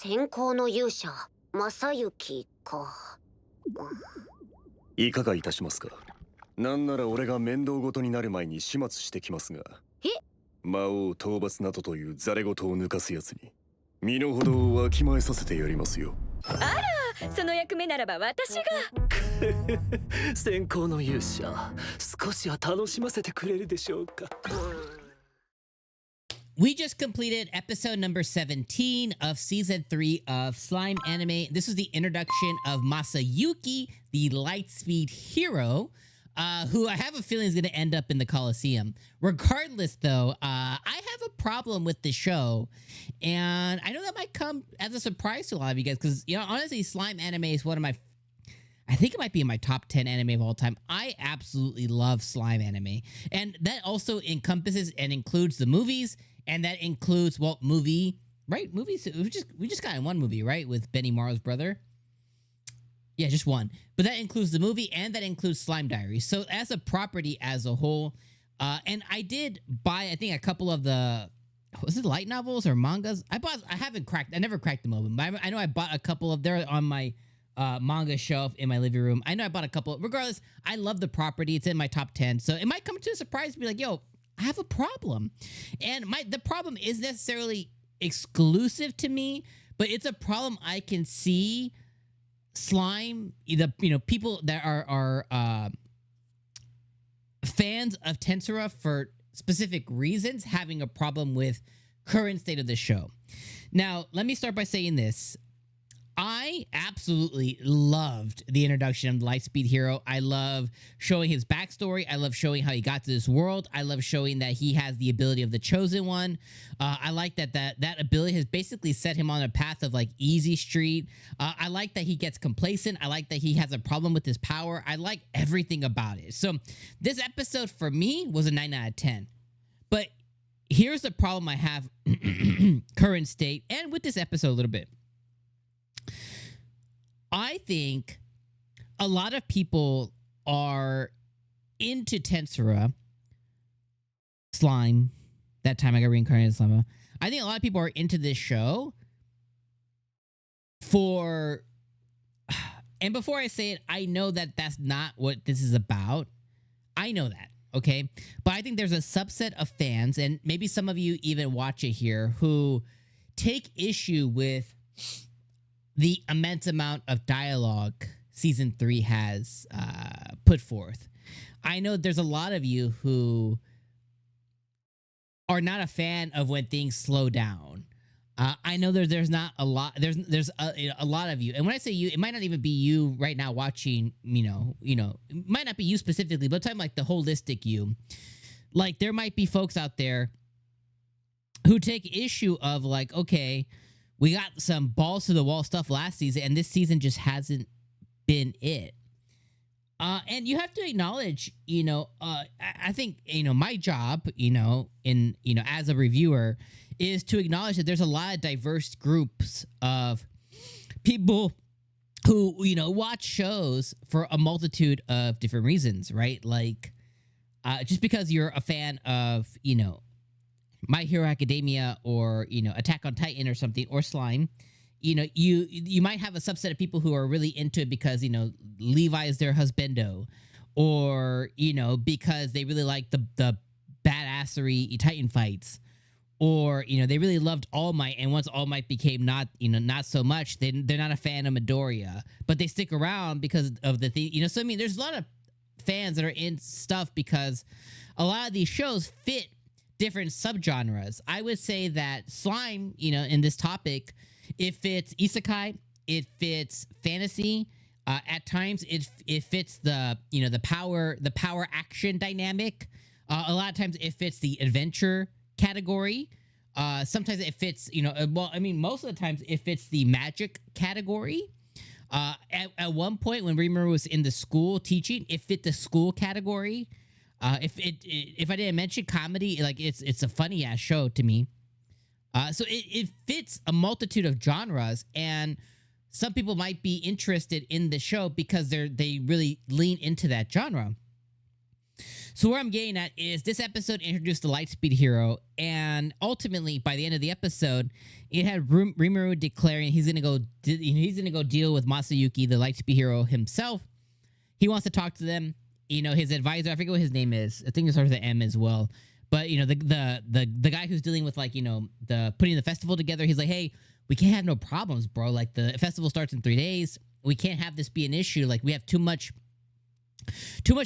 先行の勇者正幸か。いかがいたしますか。なんなら俺が面倒ごとになる前に始末してきますが、魔王討伐などというザレ言を抜かすやつに身の程をわきまえさせてやりますよ。あら、その役目ならば私が。先行の勇者、少しは楽しませてくれるでしょうか。We just completed episode number 17 of season 3 of Slime Anime. This was the introduction of Masayuki, the Lightspeed hero, who I have a feeling is going to end up in the Coliseum. Regardless, though, I have a problem with the show, and I know that might come as a surprise to a lot of you guys, because, you know, honestly, Slime Anime is one of my, I think it might be in my top 10 anime of all time. I absolutely love Slime Anime, and that also encompasses and includes the movies, and that includes, well, movie, right? Movies, we just got in one movie, right? With Benny Morrow's brother. Yeah, just one. But that includes the movie, and that includes Slime Diaries. So as a property as a whole, and I did buy, I think, a couple of the, was it light novels or mangas? I never cracked them open, but I know I bought a couple of, they're on my manga shelf in my living room. I know I bought a couple. Regardless, I love the property. It's in my top 10. So it might come to a surprise and be like, yo, I have a problem. And the problem is necessarily exclusive to me, but it's a problem I can see Slime, people that are fans of Tensura for specific reasons having a problem with current state of the show. Now, let me start by saying this. I absolutely loved the introduction of the Lightspeed hero. I love showing his backstory. I love showing how he got to this world. I love showing that he has the ability of the Chosen One. I like that ability has basically set him on a path of like easy street. I like that he gets complacent. I like that he has a problem with his power. I like everything about it. So this episode for me was a 9 out of 10. But here's the problem I have current state and with this episode a little bit. I think a lot of people are into Tensura, Slime, that time I got reincarnated as Slime. I think a lot of people are into this show for, and before I say it, I know that that's not what this is about. I know that, okay? But I think there's a subset of fans, and maybe some of you even watch it here, who take issue with the immense amount of dialogue season 3 has put forth. I know there's a lot of you who are not a fan of when things slow down. I know there's not a lot. There's a lot of you, and when I say you, it might not even be you right now watching. It might not be you specifically, but I'm talking like the holistic you. Like there might be folks out there who take issue of like, okay, we got some balls to the wall stuff last season, and this season just hasn't been it. And you have to acknowledge, I think, my job, as a reviewer is to acknowledge that there's a lot of diverse groups of people who, watch shows for a multitude of different reasons, right? Like, just because you're a fan of, My Hero Academia or, Attack on Titan or something, or Slime, you might have a subset of people who are really into it because, Levi is their husbando, or, because they really like the badassery Titan fights, or, they really loved All Might, and once All Might became not so much, then they're not a fan of Midoriya, but they stick around because of the thing, so I mean, there's a lot of fans that are in stuff because a lot of these shows fit different subgenres. I would say that Slime, in this topic, it fits isekai, it fits fantasy. At times, it fits the the power action dynamic. A lot of times, it fits the adventure category. Sometimes it fits, most of the times it fits the magic category. At one point, when Rimuru was in the school teaching, it fit the school category. If I didn't mention comedy, like it's a funny ass show to me. So it fits a multitude of genres, and some people might be interested in the show because they really lean into that genre. So where I'm getting at is this episode introduced the Lightspeed hero, and ultimately by the end of the episode, it had Rimuru declaring he's gonna go deal with Masayuki, the Lightspeed hero himself. He wants to talk to them. You know, his advisor, I forget what his name is. I think it starts with an M as well. But you know, the guy who's dealing with like, you know, the putting the festival together, he's like, hey, we can't have no problems, bro. Like the festival starts in 3 days. We can't have this be an issue. Like we have too much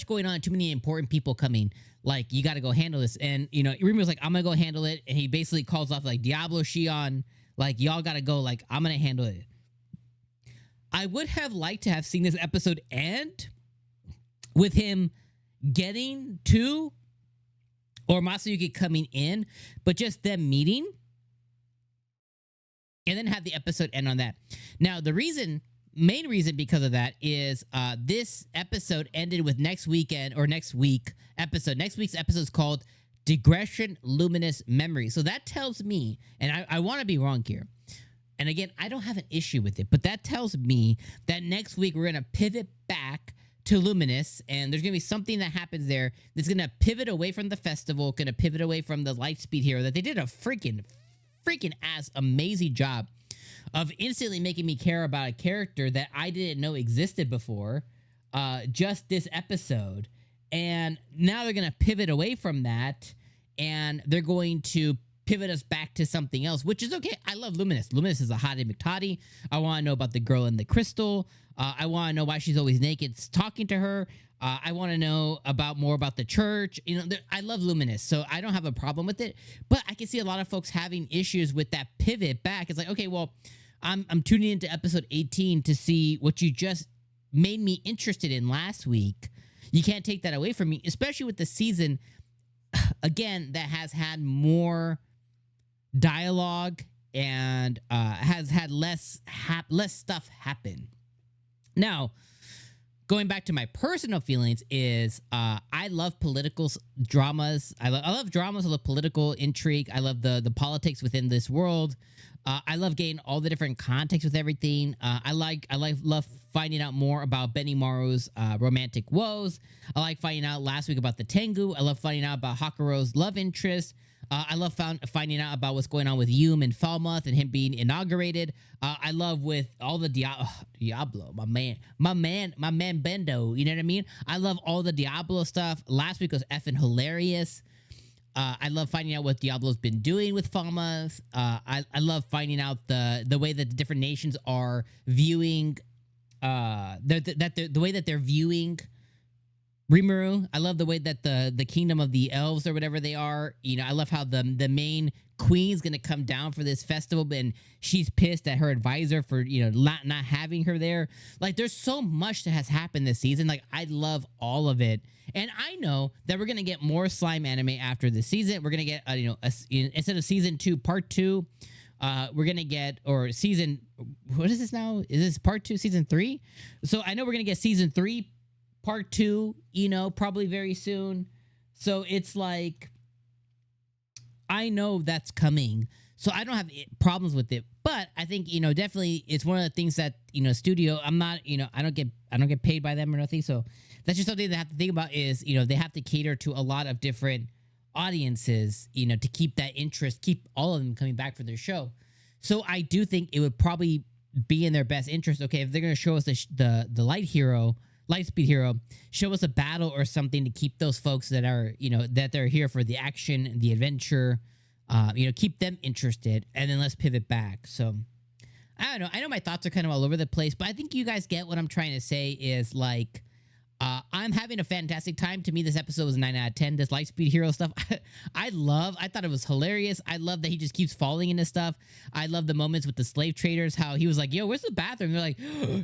going on, too many important people coming. Like you got to go handle this. And you know, Rimuru's like, I'm gonna go handle it. And he basically calls off like Diablo, Shion, like y'all got to go. Like I'm gonna handle it. I would have liked to have seen this episode end with him getting to or Masayuki coming in, but just them meeting and then have the episode end on that. Now, the main reason because of that is this episode ended with next week's episode. Next week's episode is called Digression Luminous Memory. So that tells me, and I want to be wrong here, and again, I don't have an issue with it, but that tells me that next week we're going to pivot back to Luminous, and there's gonna be something that happens there that's gonna pivot away from the festival, gonna pivot away from the Lightspeed hero. That they did a freaking ass amazing job of instantly making me care about a character that I didn't know existed before, just this episode. And now they're gonna pivot away from that, and they're going to pivot us back to something else, which is okay. I love Luminous. Luminous is a hottie McTottie. I want to know about the girl in the crystal. I want to know why she's always naked talking to her. I want to know more about the church. You know, I love Luminous, so I don't have a problem with it. But I can see a lot of folks having issues with that pivot back. It's like, okay, well, I'm tuning into episode 18 to see what you just made me interested in last week. You can't take that away from me, especially with the season, again, that has had more dialogue and has had less stuff happen. Now, going back to my personal feelings is I love political dramas. I love dramas. I love political intrigue. I love the politics within this world. I love getting all the different context with everything. I love finding out more about Benimaru's romantic woes. I like finding out last week about the Tengu. I love finding out about Hakuro's love interest. I love finding out about what's going on with Yume and Falmouth and him being inaugurated. I love with all the Diablo, my man Bendo. You know what I mean? I love all the Diablo stuff. Last week was effing hilarious. I love finding out what Diablo's been doing with Falmouth. I love finding out the way that the different nations are viewing the way that they're viewing Rimuru. I love the way that the kingdom of the elves or whatever they are, you know, I love how the main queen's gonna come down for this festival, and she's pissed at her advisor for, you know, not having her there. Like, there's so much that has happened this season. Like, I love all of it, and I know that we're gonna get more slime anime after this season. We're gonna get instead of season 2, part 2. We're gonna get, or season, what is this now? Is this part 2, season 3? So I know we're gonna get season 3, part 2, you know, probably very soon. So it's like, I know that's coming, so I don't have problems with it. But I think, you know, definitely it's one of the things that, you know, studio, I'm not, you know, I don't get paid by them or nothing. So that's just something they have to think about is, you know, they have to cater to a lot of different audiences, you know, to keep that interest, keep all of them coming back for their show. So I do think it would probably be in their best interest. Okay, if they're going to show us the Lightspeed hero, show us a battle or something to keep those folks that are, you know, that they're here for the action, the adventure, you know, keep them interested, and then let's pivot back. So I don't know. I know my thoughts are kind of all over the place, but I think you guys get what I'm trying to say is like, I'm having a fantastic time. To me, this episode was a 9 out of 10. This Lightspeed hero stuff, I thought it was hilarious. I love that he just keeps falling into stuff. I love the moments with the slave traders, how he was like, yo, where's the bathroom? They're like,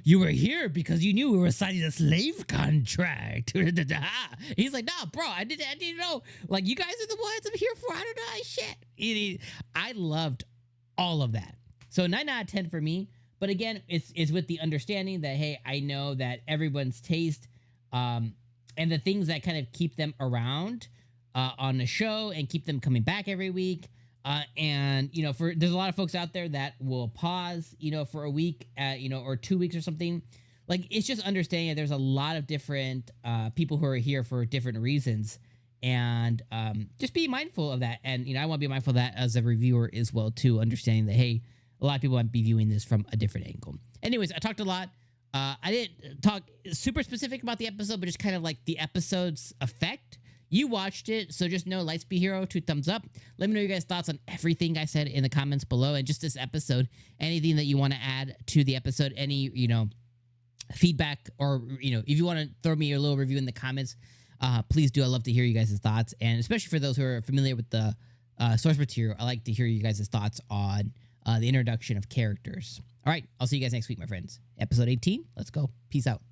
you were here because you knew we were signing a slave contract. He's like, nah, bro, I didn't know. Like, you guys are the ones I'm here for. I don't know shit. I loved all of that. So 9 out of 10 for me. But again, it's with the understanding that, hey, I know that everyone's taste and the things that kind of keep them around on the show and keep them coming back every week. And, you know, there's a lot of folks out there that will pause, you know, for a week, you know, or 2 weeks or something. Like, it's just understanding that there's a lot of different people who are here for different reasons. and just be mindful of that. And I want to be mindful of that as a reviewer as well too, understanding that hey, a lot of people might be viewing this from a different angle. Anyways, I talked a lot. I didn't talk super specific about the episode, but just kind of like the episode's effect. You watched it, so just know Lightspeed Hero, 2 thumbs up. Let me know your guys' thoughts on everything I said in the comments below, and just this episode. Anything that you want to add to the episode, any feedback, or if you want to throw me your little review in the comments, please do. I love to hear you guys' thoughts, and especially for those who are familiar with the source material, I like to hear you guys' thoughts on the introduction of characters. All right, I'll see you guys next week, my friends. Episode 18. Let's go. Peace out.